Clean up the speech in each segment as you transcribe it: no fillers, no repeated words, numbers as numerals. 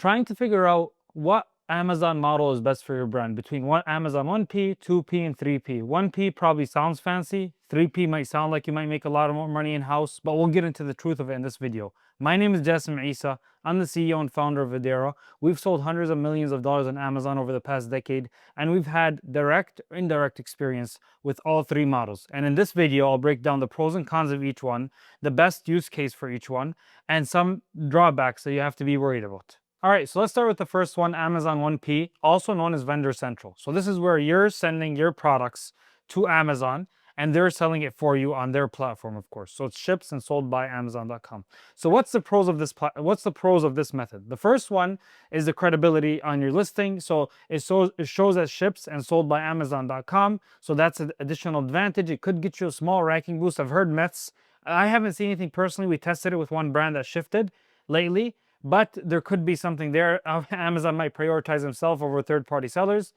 trying to figure out what Amazon model is best for your brand between Amazon 1P, 2P, and 3P. 1P probably sounds fancy. 3P might sound like you might make a lot more money in-house, but we'll get into the truth of it in this video. My name is Jassim Isa. I'm the CEO and founder of Voadera. We've sold hundreds of millions of dollars on Amazon over the past decade, and we've had direct or indirect experience with all three models. And in this video, I'll break down the pros and cons of each one, the best use case for each one, and some drawbacks that you have to be worried about. All right, so let's start with the first one, Amazon 1P, also known as Vendor Central. So this is where you're sending your products to Amazon and they're selling it for you on their platform, of course. So it ships and sold by Amazon.com. So what's the pros of this method? The first one is the credibility on your listing. So it shows as ships and sold by Amazon.com. So that's an additional advantage. It could get you a small ranking boost. I've heard myths. I haven't seen anything personally. We tested it with one brand that shifted lately, but there could be something there. Amazon might prioritize himself over third-party sellers.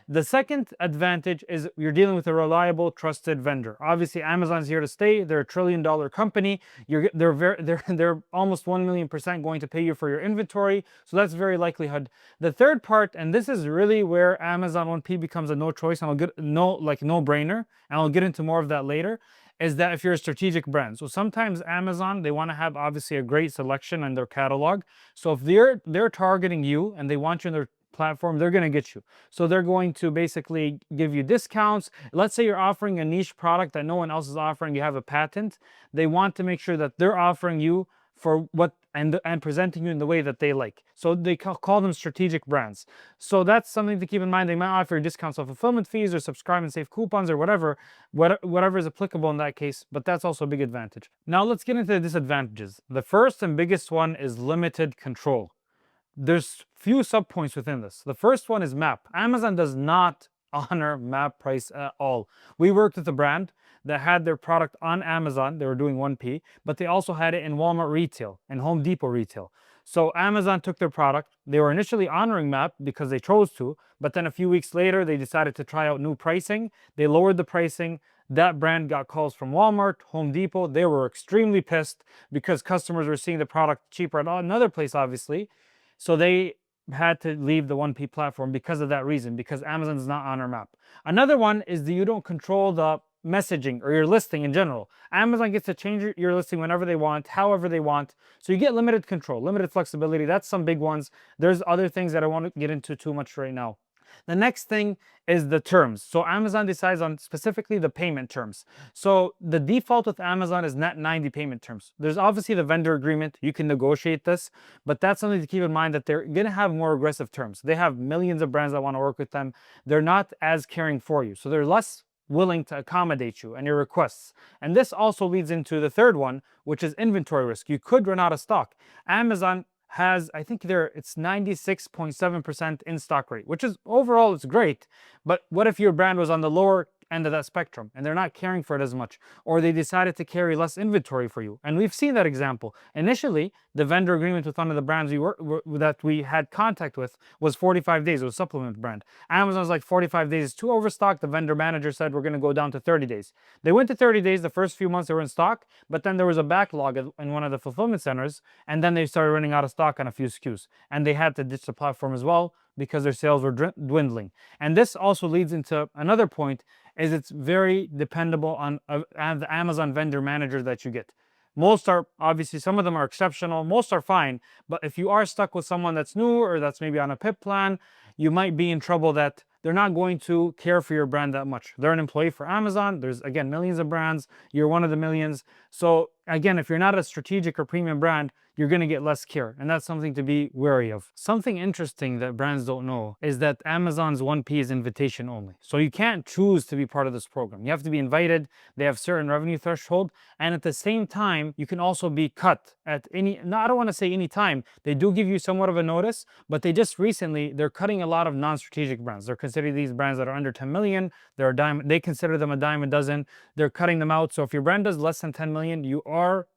The second advantage is you're dealing with a reliable, trusted vendor. Obviously, Amazon's here to stay. They're a trillion-dollar company. They're almost 1,000,000% going to pay you for your inventory. So that's very likelihood. The third part, and this is really where Amazon 1P becomes a no choice, and no-brainer, and I'll get into more of that later, is that if you're a strategic brand. So sometimes Amazon, they want to have obviously a great selection in their catalog. So if they're targeting you and they want you in their platform, they're going to get you. So they're going to basically give you discounts. Let's say you're offering a niche product that no one else is offering, you have a patent. They want to make sure that they're offering you for what and presenting you in the way that they like. So they call them strategic brands. So that's something to keep in mind. They might offer discounts on fulfillment fees or subscribe and save coupons or whatever is applicable in that case, but that's also a big advantage. Now let's get into the disadvantages. The first and biggest one is limited control. There's few subpoints within this. The first one is MAP. Amazon does not honor MAP price at all. We worked with a brand that had their product on Amazon. They were doing 1P, but they also had it in Walmart retail and Home Depot retail. So Amazon took their product. They were initially honoring MAP because they chose to, but then a few weeks later, they decided to try out new pricing. They lowered the pricing. That brand got calls from Walmart, Home Depot. They were extremely pissed because customers were seeing the product cheaper at another place, obviously. So they had to leave the 1P platform because of that reason, because Amazon does not honor MAP. Another one is that you don't control the messaging or your listing in general. Amazon gets to change your listing whenever they want, however they want. So you get limited control, limited flexibility. That's some big ones. There's other things that I won't get into too much right now. The next thing is the terms. So Amazon decides on specifically the payment terms. So the default with Amazon is net 90 payment terms. There's obviously the vendor agreement. You can negotiate this, but that's something to keep in mind that they're going to have more aggressive terms. They have millions of brands that want to work with them. They're not as caring for you. So they're less willing to accommodate you and your requests. And this also leads into the third one, which is inventory risk. You could run out of stock. Amazon has, I think it's 96.7% in stock rate, which is overall it's great. But what if your brand was on the lower end of that spectrum and they're not caring for it as much, or they decided to carry less inventory for you? And we've seen that example. Initially, the vendor agreement with one of the brands that we had contact with was 45 days. It was a supplement brand. Amazon's like 45 days is too overstocked. The vendor manager said we're going to go down to 30 days. They went to 30 days. The first few months they were in stock, but then there was a backlog in one of the fulfillment centers, and then they started running out of stock on a few SKUs, and they had to ditch the platform as well because their sales were dwindling. And this also leads into another point, is it's very dependable on the Amazon vendor manager that you get. Most are, obviously, some of them are exceptional. Most are fine. But if you are stuck with someone that's new or that's maybe on a PIP plan, you might be in trouble that they're not going to care for your brand that much. They're an employee for Amazon. There's, again, millions of brands. You're one of the millions. So again, if you're not a strategic or premium brand, you're going to get less care. And that's something to be wary of. Something interesting that brands don't know is that Amazon's 1P is invitation only. So you can't choose to be part of this program. You have to be invited. They have certain revenue threshold. And at the same time, you can also be cut at I don't want to say any time. They do give you somewhat of a notice, but they're cutting a lot of non-strategic brands. They're considering these brands that are under 10 million. They consider them a dime a dozen. They're cutting them out. So if your brand does less than 10 million, you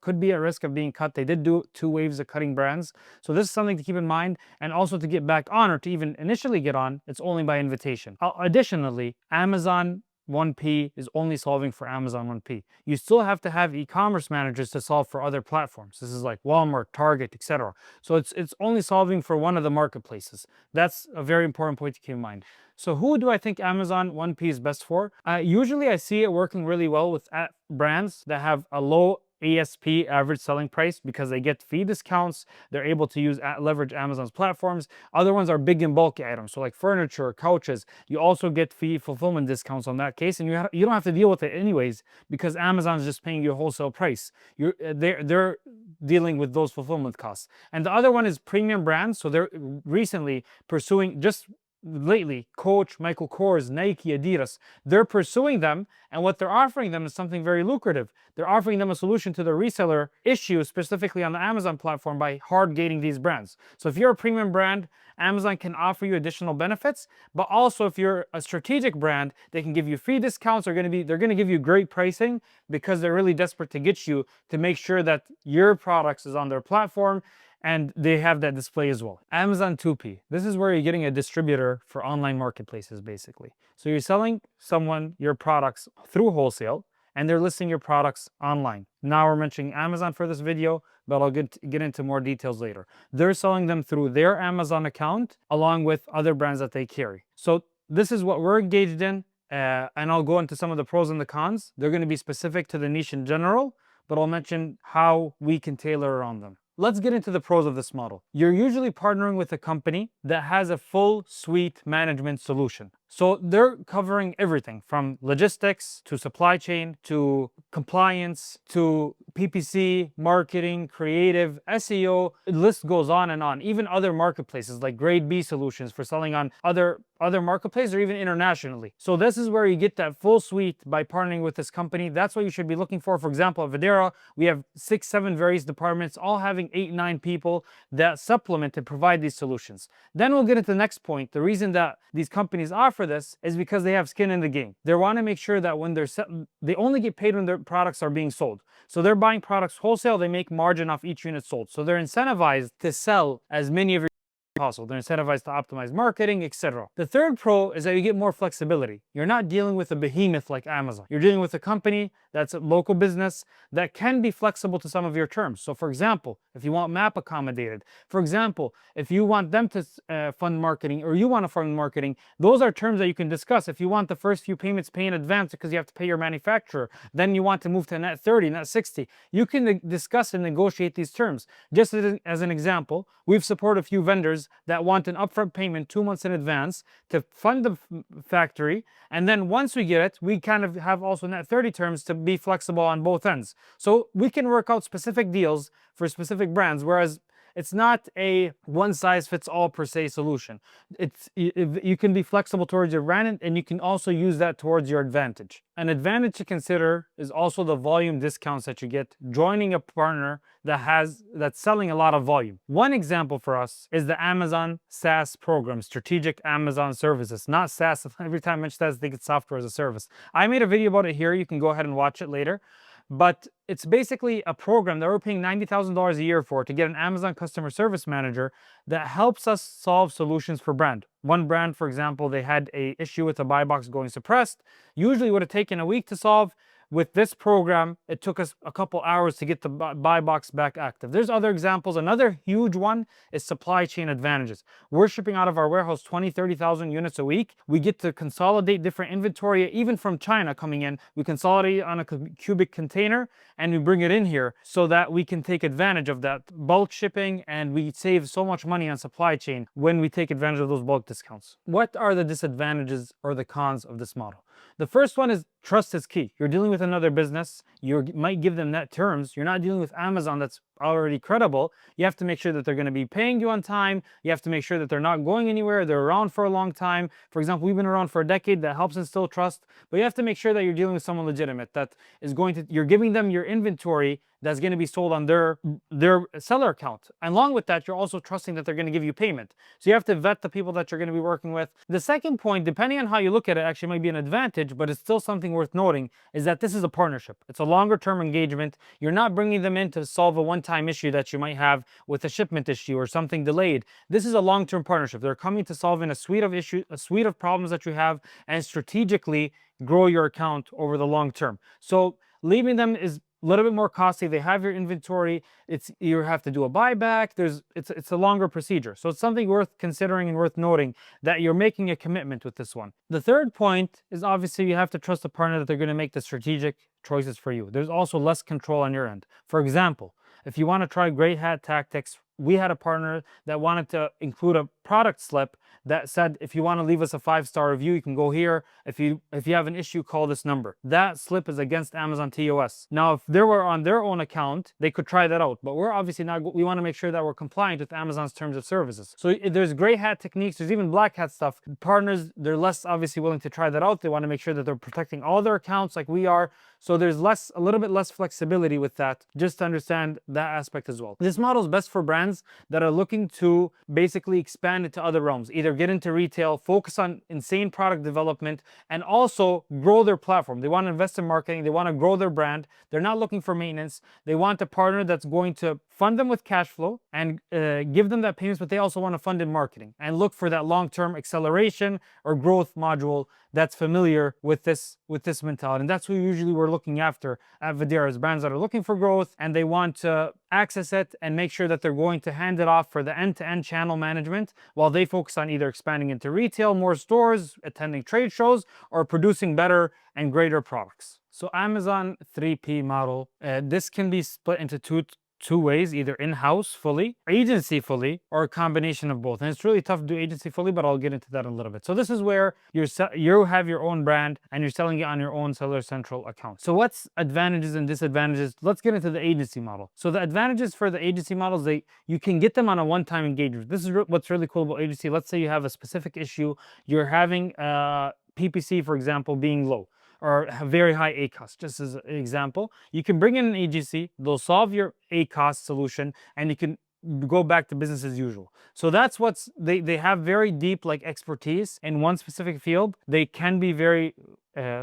could be at risk of being cut. They did do 2 waves of cutting brands. So this is something to keep in mind. And also to get back on, or to even initially get on, it's only by invitation. Additionally, Amazon 1P is only solving for Amazon 1P. You still have to have e-commerce managers to solve for other platforms. This is like Walmart, Target, etc. So it's only solving for one of the marketplaces. That's a very important point to keep in mind. So who do I think Amazon 1P is best for? Usually I see it working really well with brands that have a low ASP, average selling price, because they get fee discounts. They're able to leverage Amazon's platforms. Other ones are big and bulky items, so like furniture, couches. You also get fee fulfillment discounts on that case, and you don't have to deal with it anyways because Amazon's just paying you a wholesale price. They're dealing with those fulfillment costs. And the other one is premium brands. So they're recently pursuing, just lately, Coach, Michael Kors, Nike, Adidas, they're pursuing them, and what they're offering them is something very lucrative. They're offering them a solution to the reseller issue, specifically on the Amazon platform, by hard gating these brands. So if you're a premium brand, Amazon can offer you additional benefits, but also if you're a strategic brand, they can give you free discounts. They're going to give you great pricing because they're really desperate to get you to make sure that your products is on their platform, and they have that display as well. Amazon 2P. This is where you're getting a distributor for online marketplaces, basically. So you're selling someone your products through wholesale, and they're listing your products online. Now we're mentioning Amazon for this video, but I'll get into more details later. They're selling them through their Amazon account, along with other brands that they carry. So this is what we're engaged in, and I'll go into some of the pros and the cons. They're going to be specific to the niche in general, but I'll mention how we can tailor around them. Let's get into the pros of this model. You're usually partnering with a company that has a full suite management solution. So they're covering everything from logistics to supply chain to compliance to PPC, marketing, creative, SEO. The list goes on and on. Even other marketplaces like grade B solutions for selling on other marketplaces or even internationally. So this is where you get that full suite by partnering with this company. That's what you should be looking for. For example, at Voadera, we have 6, 7 various departments, all having 8, 9 people that supplement and provide these solutions. Then we'll get into the next point. The reason that these companies offer this is because they have skin in the game. They want to make sure that when they only get paid when their products are being sold. So they're buying products wholesale, they make margin off each unit sold. So they're incentivized to sell as many of your possible. They're incentivized to optimize marketing, etc. The third pro is that you get more flexibility. You're not dealing with a behemoth like Amazon. You're dealing with a company that's a local business that can be flexible to some of your terms. So for example, if you want MAP accommodated, for example, if you want them to fund marketing or you want to fund marketing, those are terms that you can discuss. If you want the first few payments pay in advance because you have to pay your manufacturer, then you want to move to net 30, net 60, you can discuss and negotiate these terms. Just as an example, we've supported a few vendors that want an upfront payment 2 months in advance to fund the factory, and then once we get it, we kind of have also net 30 terms to be flexible on both ends. So we can work out specific deals for specific brands, whereas it's not a one-size-fits-all per se solution. You can be flexible towards your brand, and you can also use that towards your advantage. An advantage to consider is also the volume discounts that you get joining a partner that's selling a lot of volume. One example for us is the Amazon SaaS program, Strategic Amazon Services. Not SaaS. Every time I mention that, I think it's software as a service. I made a video about it here. You can go ahead and watch it later. But it's basically a program that we're paying $90,000 a year for to get an Amazon customer service manager that helps us solve solutions for brand. One brand, for example, they had an issue with a buy box going suppressed. Usually would have taken a week to solve. With this program, it took us a couple hours to get the buy box back active. There's other examples. Another huge one is supply chain advantages. We're shipping out of our warehouse 20, 30,000 units a week. We get to consolidate different inventory, even from China coming in. We consolidate it on a cubic container and we bring it in here so that we can take advantage of that bulk shipping, and we save so much money on supply chain when we take advantage of those bulk discounts. What are the disadvantages or the cons of this model? The first one is trust is key. You're dealing with another business. You might give them net terms. You're not dealing with Amazon that's already credible. You have to make sure that they're going to be paying you on time. You have to make sure that they're not going anywhere. They're around for a long time. For example, we've been around for a decade. That helps instill trust. But you have to make sure that you're dealing with someone legitimate, that is going to, you're giving them your inventory that's going to be sold on their seller account. And along with that, you're also trusting that they're going to give you payment. So you have to vet the people that you're going to be working with. The second point, depending on how you look at it, actually might be an advantage, but it's still something worth noting, is that this is a partnership. It's a longer term engagement. You're not bringing them in to solve a one-time one-time issue that you might have with a shipment issue or something delayed. This is a long-term partnership. They're coming to solve in a suite of issues, a suite of problems that you have, and strategically grow your account over the long term. So leaving them is a little bit more costly. They have your inventory. You have to do a buyback. It's a longer procedure. So it's something worth considering and worth noting that you're making a commitment with this one. The third point is obviously you have to trust a partner that they're going to make the strategic choices for you. There's also less control on your end. For example, if you want to try gray hat tactics, we had a partner that wanted to include a product slip that said, if you want to leave us a 5-star review, you can go here. If you have an issue, call this number. That slip is against Amazon TOS. Now, if they were on their own account, they could try that out. But we're obviously not. We want to make sure that we're compliant with Amazon's terms of services. So there's gray hat techniques. There's even black hat stuff. Partners, they're less obviously willing to try that out. They want to make sure that they're protecting all their accounts like we are. So there's a little bit less flexibility with that, just to understand that aspect as well. This model is best for brands that are looking to basically expand into other realms, either get into retail, focus on insane product development, and also grow their platform. They want to invest in marketing. They want to grow their brand. They're not looking for maintenance. They want a partner that's going to fund them with cash flow and give them that payments, but they also want to fund in marketing and look for that long-term acceleration or growth module that's familiar with this mentality. And that's what usually we're looking after at Voadera, is brands that are looking for growth and they want to access it and make sure that they're going to hand it off for the end-to-end channel management while they focus on either expanding into retail, more stores, attending trade shows, or producing better and greater products. So Amazon 3P model, this can be split into two ways, either in-house fully, agency fully, or a combination of both. And it's really tough to do agency fully, but I'll get into that in a little bit. So this is where you have your own brand and you're selling it on your own Seller Central account. So what's advantages and disadvantages? Let's get into the agency model. So the advantages for the agency models, you can get them on a one-time engagement. This is what's really cool about agency. Let's say you have a specific issue. You're having PPC, for example, being low, or very high ACOS, just as an example. You can bring in an agency, they'll solve your ACOS solution, and you can go back to business as usual. So that's they have very deep expertise in one specific field. They can be very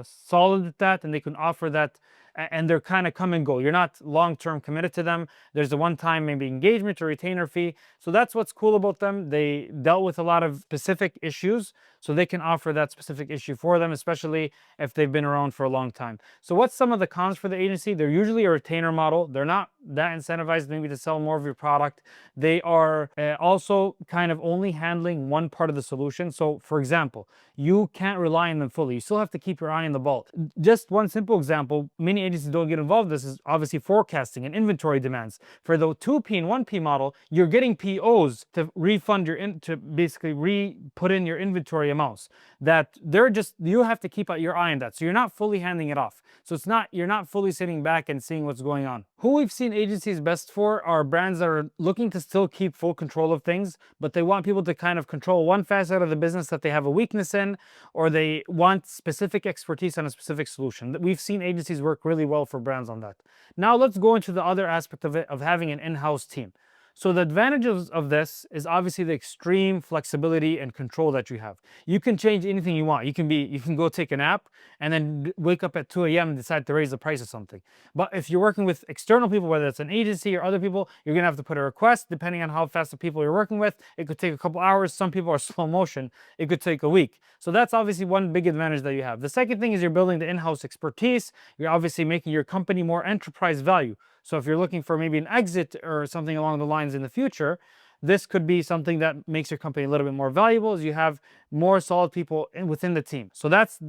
solid at that, and they can offer that, and they're kind of come and go. You're not long-term committed to them. There's a one-time maybe engagement or retainer fee. So that's what's cool about them. They dealt with a lot of specific issues, so they can offer that specific issue for them, especially if they've been around for a long time. So what's some of the cons for the agency? They're usually a retainer model. They're not that incentivized maybe to sell more of your product. They are also kind of only handling one part of the solution. So for example, you can't rely on them fully. You still have to keep your eye on the ball. Just one simple example, many agencies don't get involved. This is obviously forecasting and inventory demands. For the 2P and 1P model, you're getting POs to refund to basically put in your inventory amounts that you have to keep your eye on that. So you're not fully handing it off. So you're not fully sitting back and seeing what's going on. Who we've seen agencies best for are brands that are looking to still keep full control of things, but they want people to kind of control one facet of the business that they have a weakness in, or they want specific expertise on a specific solution. We've seen agencies work really well for brands on that. Now let's go into the other aspect of it, of having an in-house team. So the advantages of this is obviously the extreme flexibility and control that you have. You can change anything you want. You can go take a nap and then wake up at 2 a.m. and decide to raise the price of something. But if you're working with external people, whether it's an agency or other people, you're gonna have to put a request depending on how fast the people you're working with. It could take a couple hours. Some people are slow motion. It could take a week. So that's obviously one big advantage that you have. The second thing is you're building the in-house expertise. You're obviously making your company more enterprise value. So if you're looking for maybe an exit or something along the lines in the future, this could be something that makes your company a little bit more valuable, as you have more solid people within the team. So that's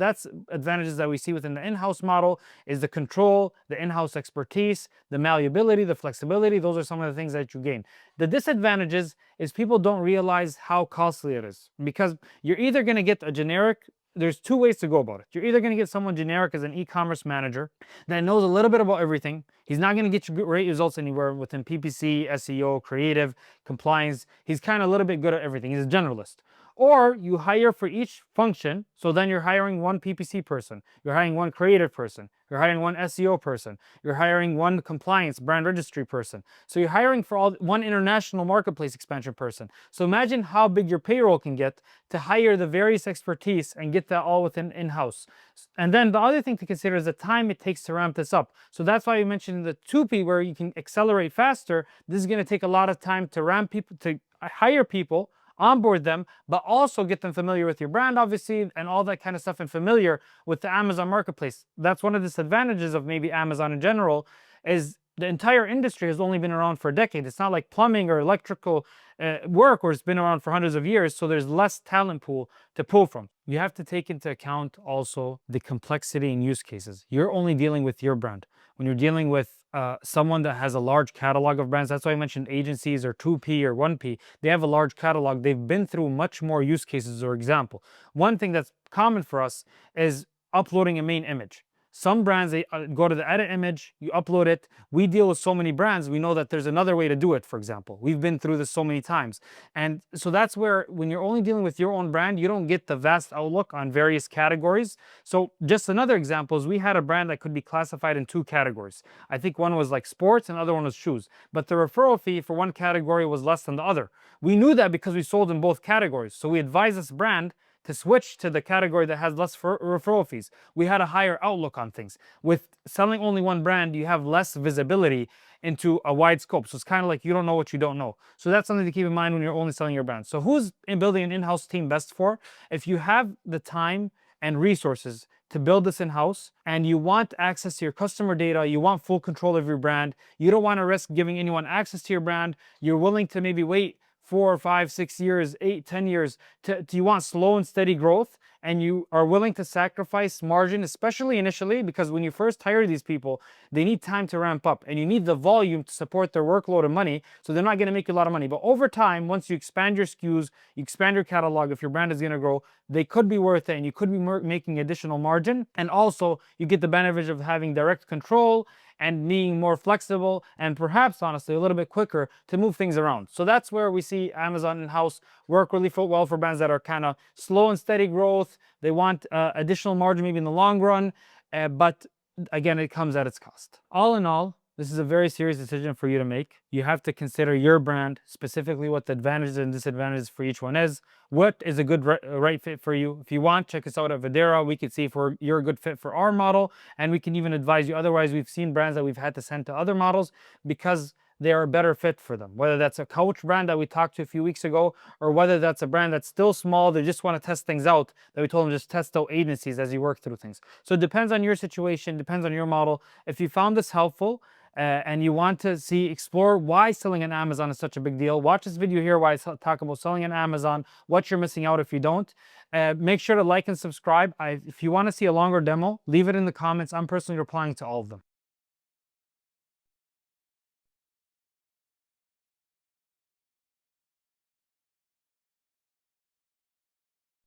advantages that we see within the in-house model, is the control, the in-house expertise, the malleability, the flexibility. Those are some of the things that you gain. The disadvantages is people don't realize how costly it is, because you're either going to get a generic. There's two ways to go about it. You're either going to get someone generic as an e-commerce manager that knows a little bit about everything. He's not going to get you great results anywhere within PPC, SEO, creative, compliance. He's kind of a little bit good at everything. He's a generalist. Or you hire for each function. So then you're hiring one PPC person, you're hiring one creative person, you're hiring one SEO person, you're hiring one compliance brand registry person. So you're hiring for one international marketplace expansion person. So imagine how big your payroll can get to hire the various expertise and get that all within in-house. And then the other thing to consider is the time it takes to ramp this up. So that's why you mentioned the 2P where you can accelerate faster. This is going to take a lot of time to ramp people, to hire people, onboard them, but also get them familiar with your brand, obviously, and all that kind of stuff, and familiar with the Amazon marketplace. That's one of the disadvantages of maybe Amazon in general, is the entire industry has only been around for a decade. It's not like plumbing or electrical work where it's been around for hundreds of years, so there's less talent pool to pull from. You have to take into account also the complexity in use cases. You're only dealing with your brand. When you're dealing with someone that has a large catalog of brands, that's why I mentioned agencies or 2P or 1P, they have a large catalog. They've been through much more use cases. Or example, one thing that's common for us is uploading a main image. Some brands, they go to the edit image, you upload it. We deal with so many brands, we know that there's another way to do it, for example. We've been through this so many times. And so that's where, when you're only dealing with your own brand, you don't get the vast outlook on various categories. So just another example is we had a brand that could be classified in 2 categories. I think one was like sports and the other one was shoes. But the referral fee for one category was less than the other. We knew that because we sold in both categories. So we advised this brand to switch to the category that has less referral fees. We had a higher outlook on things. With selling only one brand, you have less visibility into a wide scope. So it's kind of like you don't know what you don't know. So that's something to keep in mind when you're only selling your brand. So who's in building an in-house team best for? If you have the time and resources to build this in-house and you want access to your customer data, you want full control of your brand, you don't want to risk giving anyone access to your brand, you're willing to maybe wait 4, 5, 6 years, 8, 10 years, you want slow and steady growth, and you are willing to sacrifice margin, especially initially, because when you first hire these people, they need time to ramp up and you need the volume to support their workload of money. So they're not going to make you a lot of money. But over time, once you expand your SKUs, you expand your catalog, if your brand is going to grow, they could be worth it and you could be making additional margin. And also you get the benefit of having direct control and being more flexible and perhaps honestly a little bit quicker to move things around. So that's where we see Amazon in-house work really well for brands that are kind of slow and steady growth. They want additional margin maybe in the long run, but again, it comes at its cost. All in all, this is a very serious decision for you to make. You have to consider your brand, specifically what the advantages and disadvantages for each one is. What is a good right fit for you? If you want, check us out at Voadera. We can see if you're a good fit for our model, and we can even advise you. Otherwise, we've seen brands that we've had to send to other models because they are a better fit for them. Whether that's a couch brand that we talked to a few weeks ago, or whether that's a brand that's still small, they just want to test things out, that we told them just test out agencies as you work through things. So it depends on your situation, depends on your model. If you found this helpful, and you want to explore why selling on Amazon is such a big deal, watch this video here why I talk about selling on Amazon, what you're missing out if you don't. Make sure to like and subscribe. If you want to see a longer demo, leave it in the comments. I'm personally replying to all of them.